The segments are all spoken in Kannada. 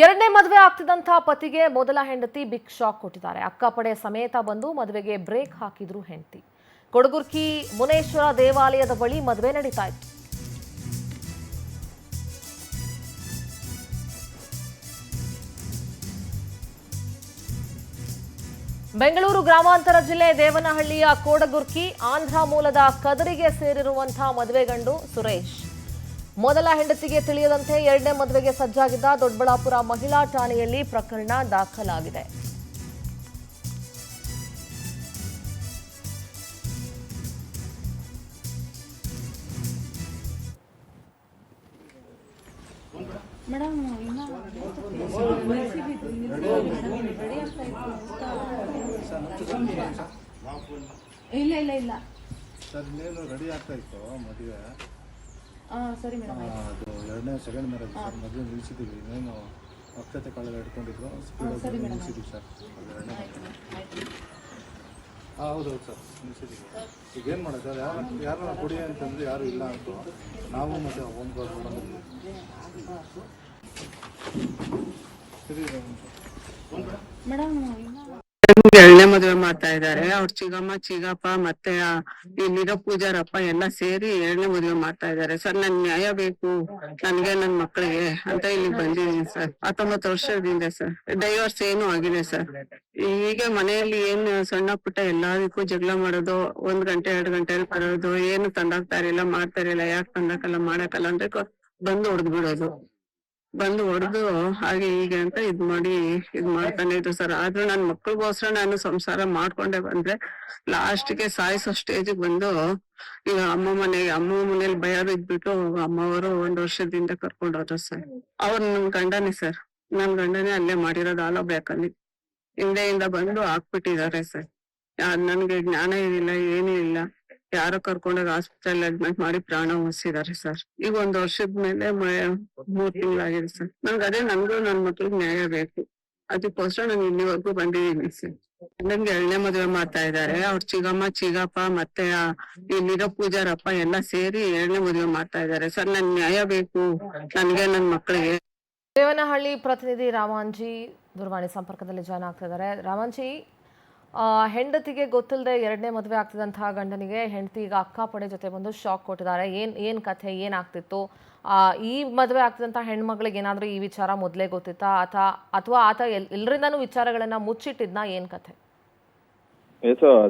ಎರಡನೇ ಮದುವೆ ಆಗ್ತಿದ್ದಂತಹ ಪತಿಗೆ ಮೊದಲ ಹೆಂಡತಿ ಬಿಗ್ ಶಾಕ್ ಕೊಟ್ಟಿದ್ದಾರೆ. ಅಕ್ಕಪಡೆ ಸಮೇತ ಬಂದು ಮದುವೆಗೆ ಬ್ರೇಕ್ ಹಾಕಿದ್ರು ಹೆಂಡತಿ. ಕೊಡಗುರ್ಕಿ ಮುನೇಶ್ವರ ದೇವಾಲಯದ ಬಳಿ ಮದುವೆ ನಡೀತಾ ಇತ್ತು. ಬೆಂಗಳೂರು ಗ್ರಾಮಾಂತರ ಜಿಲ್ಲೆ ದೇವನಹಳ್ಳಿಯ ಕೋಡಗುರ್ಕಿ ಆಂಧ್ರ ಮೂಲದ ಕದರಿಗೆ ಸೇರಿರುವಂತಹ ಮದುವೆ ಗಂಡು ಸುರೇಶ್. ಮೊದಲ ಹೆಂಡತಿಗೆ ತಿಳಿಯದಂತೆ ಎರಡನೇ ಮದುವೆಗೆ ಸಜ್ಜಾಗಿದ್ದ ದೊಡ್ಡಬಳ್ಳಾಪುರ ಮಹಿಳಾ ಠಾಣೆಯಲ್ಲಿ ಪ್ರಕರಣ ದಾಖಲಾಗಿದೆ. ಇಲ್ಲ ಸರ್, ಇನ್ನೇನು ರೆಡಿ ಆಗ್ತಾ ಇತ್ತು ಮದುವೆ. ಸರಿ ಮೇಡಮ್, ಅದು ಎರಡನೇ ಸೆಕೆಂಡ್ ಮ್ಯಾರೇಜ್ ಸರ್. ಮದುವೆ ನಿಲ್ಲಿಸಿದ್ದೀವಿ, ಇನ್ನೇನು ಅಕ್ಷತೆ ಕಾಳೆಲ್ಲ ಇಟ್ಕೊಂಡಿದ್ರು, ಸ್ಪೀಡ್ ನಿಲ್ಲಿಸಿದ್ದೀವಿ ಸರ್. ಹೌದು ಸರ್, ನಿಲ್ಲಿಸಿದ್ದೀವಿ. ಈಗ ಏನು ಮಾಡೋದು ಸರ್, ಯಾರನ್ನ ಕೊಡಿ ಅಂತಂದ್ರೆ ಯಾರು ಇಲ್ಲ ಅಂತ ನಾವು ಮತ್ತೆ ಹೋಮ್ ಸರಿ ಮೇಡಮ್. ಎರಡನೇ ಮದುವೆ ಮಾಡ್ತಾ ಇದ್ದಾರೆ. ಅವ್ರ ಚಿಗಪ್ಪ ಮತ್ತೆ ಇಲ್ಲಿರೋ ಪೂಜಾರಪ್ಪ ಎಲ್ಲ ಸೇರಿ ಎರಡನೇ ಮದುವೆ ಮಾಡ್ತಾ ಇದ್ದಾರೆ ಸರ್. ನನ್ ನ್ಯಾಯ ಬೇಕು ನನ್ಗೆ ನನ್ ಮಕ್ಳಿಗೆ ಅಂತ ಇಲ್ಲಿ ಬಂದಿದ್ದೀನಿ ಸರ್. 19 ವರ್ಷದಿಂದ ಸರ್. ಡೈವರ್ಸ್ ಏನು ಆಗಿದೆ ಸರ್. ಈಗ ಮನೆಯಲ್ಲಿ ಏನ್ ಸಣ್ಣ ಪುಟ್ಟ ಎಲ್ಲದಕ್ಕೂ ಜಗಳ ಮಾಡೋದು, 1 ಗಂಟೆ 2 ಗಂಟೆಯಲ್ಲಿ ಬರೋದು, ಏನು ತಂದಾಕ್ತಾ ಇರಲಿಲ್ಲ, ಮಾಡ್ತಾ ಇರಲಿಲ್ಲ, ಯಾಕೆ ತಂದಾಕಲ್ಲ ಮಾಡಕ್ಕಲ್ಲ ಅಂದ್ರೆ ಬಂದು ಹೊಡೆದ್ ಬಿಡೋದು, ಬಂದು ಹೊಡೆದು ಹಾಗೆ ಹೀಗೆ ಅಂತ ಇದ್ ಮಾಡ್ತಾನೆ ಇದ್ರು ಸರ್. ಆದ್ರೂ ನನ್ ಮಕ್ಳಿಗೋಸ್ಕರ ನಾನು ಸಂಸಾರ ಮಾಡ್ಕೊಂಡೆ ಬಂದ್ರೆ ಲಾಸ್ಟ್ಗೆ ಸಾಯಿಸೋ ಸ್ಟೇಜಿಗೆ ಬಂದು ಈಗ ಅಮ್ಮ ಮನೇಲಿ ಭಯ ಬಿದ್ಬಿಟ್ಟು ಅಮ್ಮವರು 1 ವರ್ಷದಿಂದ ಕರ್ಕೊಂಡೋದ್ರು ಸರ್. ಅವ್ರು ನನ್ ಗಂಡನೇ ಸರ್. ನನ್ ಗಂಡನೇ ಅಲ್ಲೇ ಮಾಡಿರೋದು ಆಲೋ ಬ್ಯಾಕಲ್ಲಿ ಹಿಂದೆಯಿಂದ ಬಂದು ಹಾಕ್ಬಿಟ್ಟಿದ್ದಾರೆ ಸರ್. ನನ್ಗೆ ಜ್ಞಾನ ಏನಿಲ್ಲ, ಏನೂ ಇಲ್ಲ. ಯಾರೋ ಕರ್ಕೊಂಡೋಗಿ ಹಾಸ್ಪಿಟಲ್ ಅಡ್ಮಿಟ್ ಮಾಡಿ ಪ್ರಾಣ ಉಳಿಸಿದ್ದಾರೆ ಸರ್. ಈಗ 1 ವರ್ಷದ ಮೇಲೆ 3 ತಿಂಗಳಾಗಿದೆ ಸರ್. ನನ್ಗೂ ನನ್ ಮಕ್ಳಿಗೆ ನ್ಯಾಯ ಬೇಕು. ಅದಕ್ಕೋಸ್ಕರ ನಾನು ಇಲ್ಲಿವರೆಗೂ ಬಂದಿದ್ದೀನಿ ಸರ್. ನನ್ಗೆ ಎರಡನೇ ಮದುವೆ ಮಾಡ್ತಾ ಇದ್ದಾರೆ. ಅವ್ರ ಚಿಗಪ್ಪ ಮತ್ತೆ ಇಲ್ಲಿರೋ ಪೂಜಾರಪ್ಪ ಎಲ್ಲ ಸೇರಿ ಎರಡನೇ ಮದುವೆ ಮಾಡ್ತಾ ಇದ್ದಾರೆ ಸರ್. ನನ್ ನ್ಯಾಯ ಬೇಕು ನನ್ಗೆ ನನ್ ಮಕ್ಳಿಗೆ. ದೇವನಹಳ್ಳಿ ಪ್ರತಿನಿಧಿ ರಾಮಾಂಜಿ ದೂರವಾಣಿ ಸಂಪರ್ಕದಲ್ಲಿ ಜಾಯ್ನ್ ಆಗ್ತಾ ಇದ್ದಾರೆ. ರಾಮಾಂಜಿ, ಹೆಂಡತಿಗೆ ಗೊತ್ತಿಲ್ಲದೆ ಎರಡನೇ ಮದುವೆ ಆಗ್ತಿದ್ದಂತಹ ಗಂಡನಿಗೆ ಹೆಂಡತಿ ಈಗ ಅಕ್ಕಪಡೆ ಜೊತೆ ಬಂದು ಶಾಕ್ ಕೊಟ್ಟಿದ್ದಾರೆ. ಏನ್ ಕಥೆ ಏನಾಗ್ತಿತ್ತು? ಈ ಮದುವೆ ಆಗ್ತಿದ್ದಂಥ ಹೆಣ್ಮಗಳಿಗೆ ಏನಾದರೂ ಈ ವಿಚಾರ ಮೊದಲೇ ಗೊತ್ತಿತ್ತಾ ಅಥವಾ ಆತ ಎಲ್ಲರಿಂದನೂ ವಿಚಾರಗಳನ್ನ ಮುಚ್ಚಿಟ್ಟಿದ್ನಾ? ಏನ್ ಕಥೆ?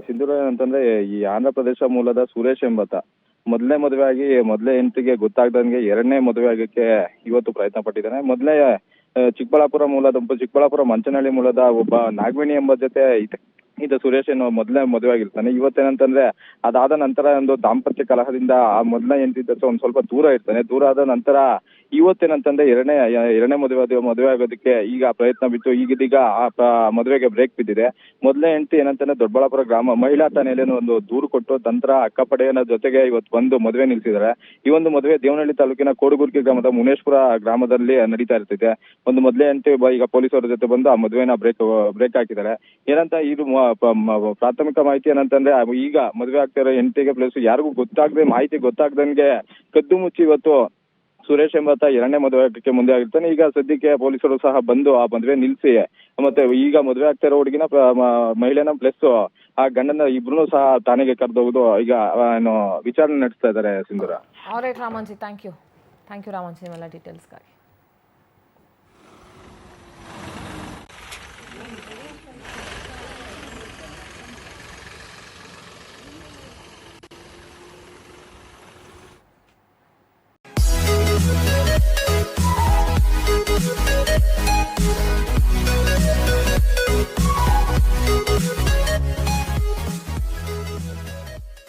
ಸಿಂಧೂರ ಅಂತಂದ್ರೆ ಈ ಆಂಧ್ರ ಪ್ರದೇಶ ಮೂಲದ ಸುರೇಶ್ ಎಂಬಾತ ಮೊದಲನೇ ಮದುವೆ ಆಗಿ ಮೊದಲೇ ಹೆಂಡತಿಗೆ ಗೊತ್ತಾಗ್ದಂಗೆ ಎರಡನೇ ಮದುವೆ ಆಗಕ್ಕೆ ಇವತ್ತು ಪ್ರಯತ್ನ ಪಟ್ಟಿದ್ದಾನೆ. ಮೊದಲೇ ಚಿಕ್ಕಬಳ್ಳಾಪುರ ಮಂಚನಹಳ್ಳಿ ಮೂಲದ ಒಬ್ಬ ನಾಗವೇಣಿ ಎಂಬ ಜೊತೆ ಇದು ಸುರೇಶ್ ಏನು ಮೊದಲನೇ ಮದುವೆ ಆಗಿರ್ತಾನೆ. ಇವತ್ತೇನಂತಂದ್ರೆ ಅದಾದ ನಂತರ ಒಂದು ದಾಂಪತ್ಯ ಕಲಹದಿಂದ ಆ ಮೊದಲನೇ ಹೆಂಡತಿ ಒಂದ್ ಸ್ವಲ್ಪ ದೂರ ಇರ್ತಾನೆ. ದೂರ ಆದ ನಂತರ ಇವತ್ತೇನಂತಂದ್ರೆ ಎರಡನೇ ಮದುವೆ ಆಗೋದಕ್ಕೆ ಈಗ ಪ್ರಯತ್ನ ಬಿಟ್ಟು ಈಗೀಗ ಆ ಮದುವೆಗೆ ಬ್ರೇಕ್ ಬಿದ್ದಿದೆ. ಮೊದಲನೇ ಹೆಂಡತಿ ಏನಂತಂದ್ರೆ ದೊಡ್ಡಬಳ್ಳಾಪುರ ಗ್ರಾಮ ಮಹಿಳಾ ಠಾಣೆಯಲ್ಲಿ ಒಂದು ದೂರು ಕೊಟ್ಟು ನಂತರ ಅಕ್ಕಪಡೆಯ ಜೊತೆಗೆ ಇವತ್ತು ಬಂದು ಮದುವೆ ನಿಲ್ಸಿದ್ದಾರೆ. ಈ ಒಂದು ಮದುವೆ ದೇವನಹಳ್ಳಿ ತಾಲೂಕಿನ ಕೋಡಗುರ್ಕಿ ಗ್ರಾಮದ ಮುನೇಶ್ವರ ಗ್ರಾಮದಲ್ಲಿ ನಡೀತಾ ಇರ್ತಿದೆ. ಒಂದು ಮೊದಲೇ ಹೆಂಡತಿ ಈಗ ಪೊಲೀಸರ ಜೊತೆ ಬಂದು ಆ ಮದುವೆನ ಬ್ರೇಕ್ ಹಾಕಿದ್ದಾರೆ. ಏನಂತ ಇದು ಪ್ರಾಥಮಿಕ ಮಾಹಿತಿ ಏನಂತಂದ್ರೆ ಈಗ ಮದುವೆ ಆಗ್ತಿರೋ ಹೆಂಡತಿಗೆ ಪ್ಲಸ್ ಯಾರಿಗೂ ಮಾಹಿತಿ ಗೊತ್ತಾಗ್ದಂಗೆ ಕದ್ದು ಮುಚ್ಚಿ ಇವತ್ತು ಸುರೇಶ್ ಎಂಬಾತ ಎರಡನೇ ಮದುವೆ ಆಗಕ್ಕೆ ಮುಂದೆ ಆಗಿರ್ತಾನೆ. ಈಗ ಸದ್ಯಕ್ಕೆ ಪೊಲೀಸರು ಸಹ ಬಂದು ಆ ಮದುವೆ ನಿಲ್ಸಿ ಮತ್ತೆ ಈಗ ಮದುವೆ ಆಗ್ತಾ ಇರೋ ಹುಡುಗಿನ ಮಹಿಳೆನ ಪ್ಲಸ್ ಆ ಗಂಡನ ಇಬ್ರು ಸಹ ಠಾಣೆಗೆ ಕರೆದೋಗುದು ಈಗ ವಿಚಾರಣೆ ನಡೆಸ್ತಾ ಇದ್ದಾರೆ. Sindhura. Alright Ramanji, thank you Ramanji ನಿಮ್ಮೆಲ್ಲ ಡೀಟೇಲ್ಸ್ಗಾಗಿ.